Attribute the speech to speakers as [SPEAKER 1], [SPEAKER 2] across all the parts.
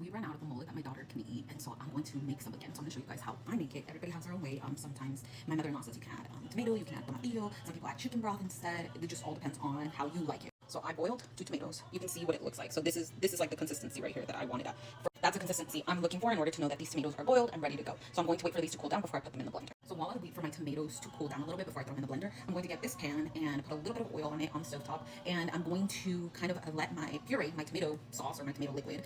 [SPEAKER 1] we ran out of the mole that my daughter can eat, and so I'm going to make some again. So I'm going to show you guys how I make it. Everybody has their own way. Sometimes my mother-in-law says you can add tomato, you can add tomatillo. Some people add chicken broth instead. It just all depends on how you like it. So I boiled 2 tomatoes. You can see what it looks like. So this is like the consistency right here that I wanted. That's the consistency I'm looking for in order to know that these tomatoes are boiled and ready to go. So I'm going to wait for these to cool down before I put them in the blender. So while I wait for my tomatoes to cool down a little bit before I throw them in the blender, I'm going to get this pan and put a little bit of oil on it on the stovetop, and I'm going to kind of let my puree, my tomato sauce or my tomato liquid,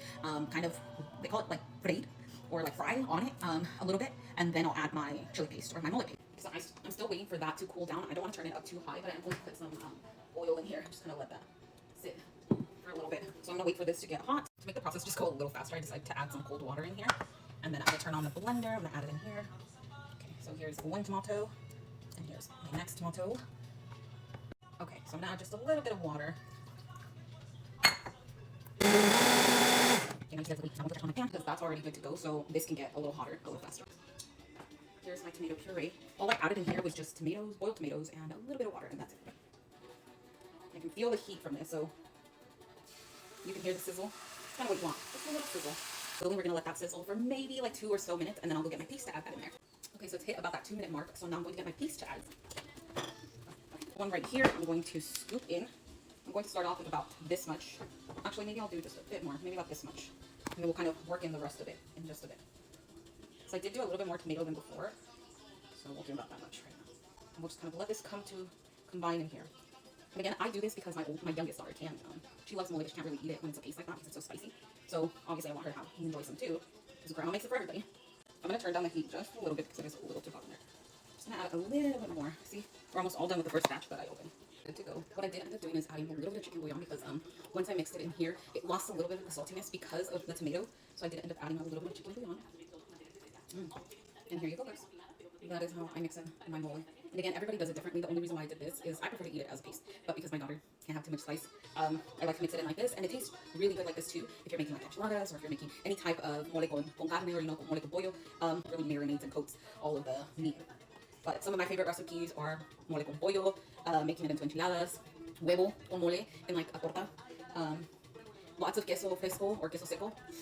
[SPEAKER 1] kind of, they call it like freír or like fry on it a little bit, and then I'll add my chili paste or my mole paste. So I'm still waiting for that to cool down. I don't want to turn it up too high, but I'm going to put some oil in here. I'm just going to let that sit for a little bit. So I'm going to wait for this to get hot. To make the process just go a little faster, I decided to add some cold water in here. And then I'm going to turn on the blender. I'm going to add it in here. Okay, so here's one tomato. And here's my next tomato. Okay, so I'm going to add just a little bit of water. I'm going to put it on the pan because that's already good to go. So this can get a little hotter, a little faster. Here's my tomato puree. All I added in here was just tomatoes, boiled tomatoes, and a little bit of water, and that's it. I can feel the heat from this, so you can hear the sizzle. It's kind of what you want, just a little sizzle. So then we're gonna let that sizzle for maybe like 2 or so minutes, and then I'll go get my paste to add that in there. Okay, so it's hit about that 2-minute mark, so now I'm going to get my paste to add. One right here, I'm going to scoop in. I'm going to start off with about this much. Actually, maybe I'll do just a bit more, maybe about this much. And then we'll kind of work in the rest of it in just a bit. So I did do a little bit more tomato than before, so we'll do about that much right now. And we'll just kind of let this come to combine in here. And again, I do this because my youngest daughter can't. She loves mole, but she can't really eat it when it's a paste like that because it's so spicy. So obviously I want her to enjoy some too, because grandma makes it for everybody. I'm going to turn down the heat just a little bit because it is a little too hot in there. Just going to add a little bit more. See, we're almost all done with the first batch that I opened. Good to go. What I did end up doing is adding a little bit of chicken bouillon because once I mixed it in here, it lost a little bit of the saltiness because of the tomato. So I did end up adding a little bit of chicken bouillon. And here you go, guys. That is how I mix in my mole. And again, everybody does it differently. The only reason why I did this is I prefer to eat it as a paste, but because my daughter can't have too much spice, I like to mix it in like this, and it tastes really good like this too. If you're making like enchiladas or if you're making any type of mole con carne or mole con pollo, really marinades and coats all of the meat. But some of my favorite recipes are mole con pollo, making it into enchiladas, huevo con mole, and like a torta, lots of queso fresco or queso seco.